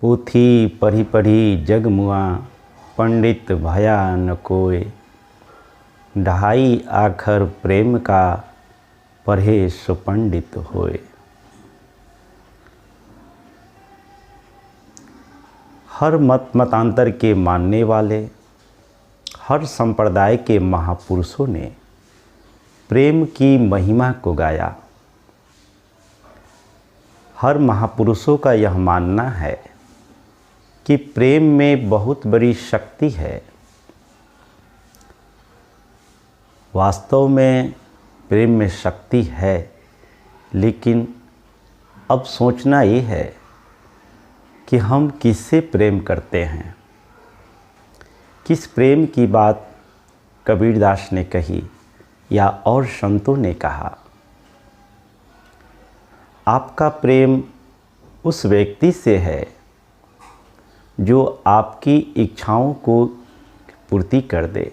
पोथी पढ़ी पढ़ी जग मुआ, पंडित भया न कोय। ढाई आखर प्रेम का, पढ़े सो पंडित होए। हर मत मतांतर के मानने वाले, हर संप्रदाय के महापुरुषों ने प्रेम की महिमा को गाया। हर महापुरुषों का यह मानना है कि प्रेम में बहुत बड़ी शक्ति है। वास्तव में प्रेम में शक्ति है, लेकिन अब सोचना ये है कि हम किससे प्रेम करते हैं। किस प्रेम की बात कबीरदास ने कही या और संतों ने कहा। आपका प्रेम उस व्यक्ति से है जो आपकी इच्छाओं को पूर्ति कर दे,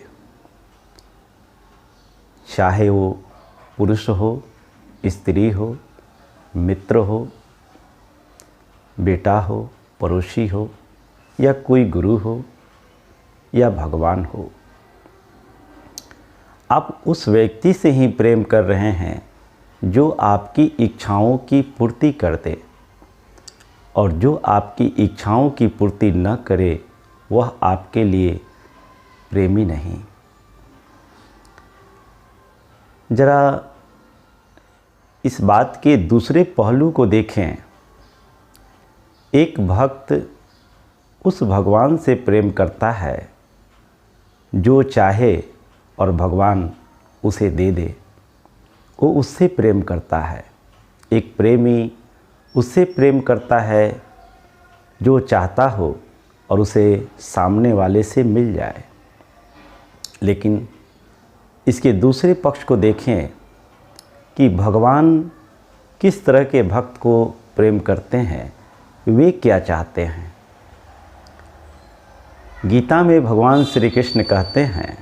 चाहे वो पुरुष हो, स्त्री हो, मित्र हो, बेटा हो, पड़ोसी हो, या कोई गुरु हो या भगवान हो। आप उस व्यक्ति से ही प्रेम कर रहे हैं जो आपकी इच्छाओं की पूर्ति कर दे, और जो आपकी इच्छाओं की पूर्ति न करे वह आपके लिए प्रेमी नहीं। जरा इस बात के दूसरे पहलू को देखें। एक भक्त उस भगवान से प्रेम करता है जो चाहे और भगवान उसे दे दे, वो उससे प्रेम करता है। एक प्रेमी उससे प्रेम करता है जो चाहता हो और उसे सामने वाले से मिल जाए। लेकिन इसके दूसरे पक्ष को देखें कि भगवान किस तरह के भक्त को प्रेम करते हैं, वे क्या चाहते हैं। गीता में भगवान श्री कृष्ण कहते हैं,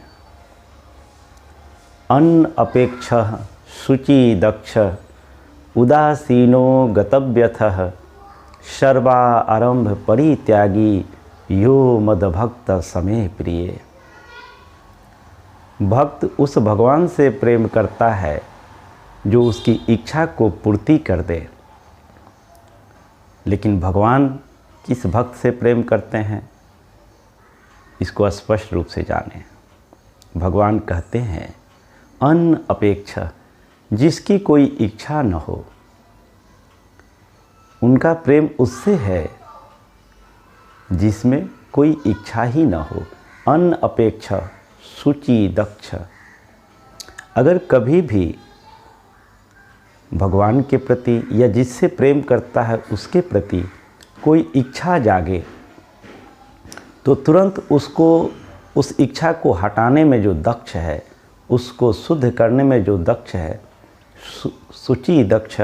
अन्न अपेक्षः शुचि दक्ष, उदासीनो गतव्यथः, सर्वा आरंभ परित्यागी, यो मदभक्त समे प्रिय। भक्त उस भगवान से प्रेम करता है जो उसकी इच्छा को पूर्ति कर दे। लेकिन भगवान किस भक्त से प्रेम करते हैं, इसको स्पष्ट रूप से जानें। भगवान कहते हैं, अन्न अपेक्षा, जिसकी कोई इच्छा न हो। उनका प्रेम उससे है जिसमें कोई इच्छा ही न हो। अन्न अपेक्षा शुचि दक्ष। अगर कभी भी भगवान के प्रति या जिससे प्रेम करता है उसके प्रति कोई इच्छा जागे, तो तुरंत उसको उस इच्छा को हटाने में जो दक्ष है, उसको शुद्ध करने में जो दक्ष है, शुचि दक्ष,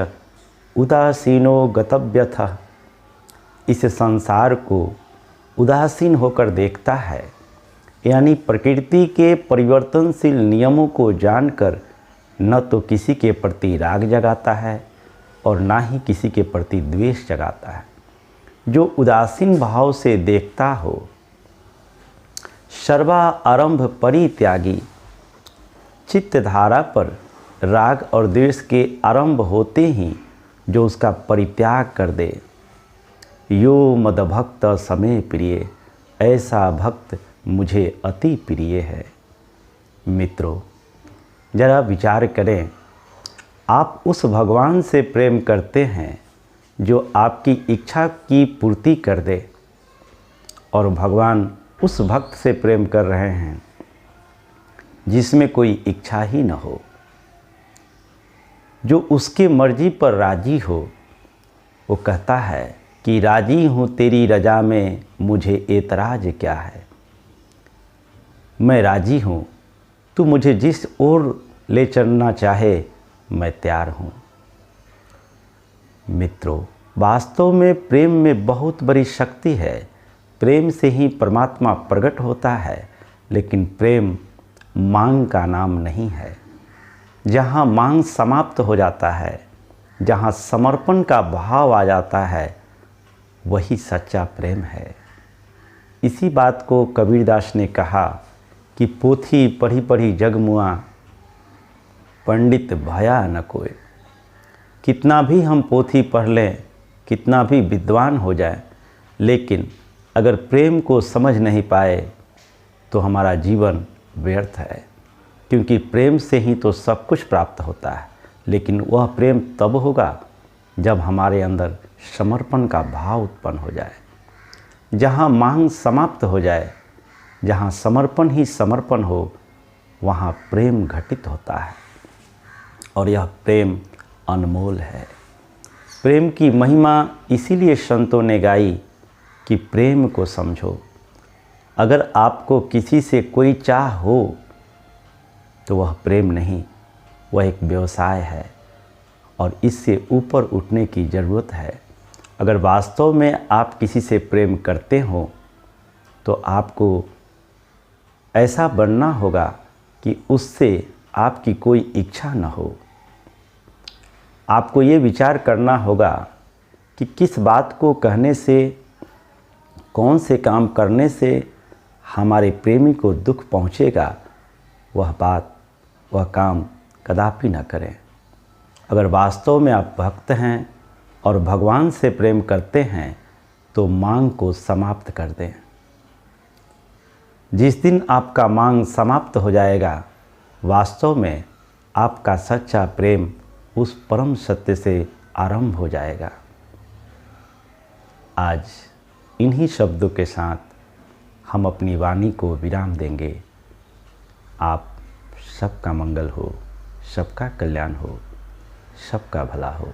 उदासीनो गतव्यथः, इस संसार को उदासीन होकर देखता है। यानी प्रकृति के परिवर्तनशील नियमों को जानकर न तो किसी के प्रति राग जगाता है और ना ही किसी के प्रति द्वेष जगाता है। जो उदासीन भाव से देखता हो, सर्वा आरंभ परित्यागी, चित्तधारा पर राग और द्वेष के आरंभ होते ही जो उसका परित्याग कर दे, यो मदभक्त समे प्रिय, ऐसा भक्त मुझे अति प्रिय है। मित्रों, जरा विचार करें, आप उस भगवान से प्रेम करते हैं जो आपकी इच्छा की पूर्ति कर दे, और भगवान उस भक्त से प्रेम कर रहे हैं जिसमें कोई इच्छा ही न हो, जो उसके मर्जी पर राजी हो। वो कहता है कि राजी हूँ तेरी रजा में, मुझे एतराज क्या है। मैं राजी हूँ, तू मुझे जिस ओर ले चलना चाहे मैं तैयार हूँ। मित्रों, वास्तव में प्रेम में बहुत बड़ी शक्ति है। प्रेम से ही परमात्मा प्रकट होता है। लेकिन प्रेम मांग का नाम नहीं है। जहाँ मांग समाप्त हो जाता है, जहाँ समर्पण का भाव आ जाता है, वही सच्चा प्रेम है। इसी बात को कबीरदास ने कहा कि पोथी पढ़ी पढ़ी जग मुआ, पंडित भया न कोई। कितना भी हम पोथी पढ़ लें, कितना भी विद्वान हो जाए, लेकिन अगर प्रेम को समझ नहीं पाए तो हमारा जीवन व्यर्थ है। क्योंकि प्रेम से ही तो सब कुछ प्राप्त होता है, लेकिन वह प्रेम तब होगा जब हमारे अंदर समर्पण का भाव उत्पन्न हो जाए। जहाँ मांग समाप्त हो जाए, जहाँ समर्पण ही समर्पण हो, वहाँ प्रेम घटित होता है। और यह प्रेम अनमोल है। प्रेम की महिमा इसीलिए संतों ने गाई कि प्रेम को समझो। अगर आपको किसी से कोई चाह हो तो वह प्रेम नहीं, वह एक व्यवसाय है और इससे ऊपर उठने की ज़रूरत है। अगर वास्तव में आप किसी से प्रेम करते हो तो आपको ऐसा बनना होगा कि उससे आपकी कोई इच्छा न हो। आपको ये विचार करना होगा कि किस बात को कहने से, कौन से काम करने से हमारे प्रेमी को दुख पहुँचेगा, वह बात, वह काम कदापि न करें। अगर वास्तव में आप भक्त हैं और भगवान से प्रेम करते हैं तो मांग को समाप्त कर दें। जिस दिन आपका मांग समाप्त हो जाएगा, वास्तव में आपका सच्चा प्रेम उस परम सत्य से आरंभ हो जाएगा। आज इन्हीं शब्दों के साथ हम अपनी वाणी को विराम देंगे। आप सबका मंगल हो, सबका कल्याण हो, सबका भला हो।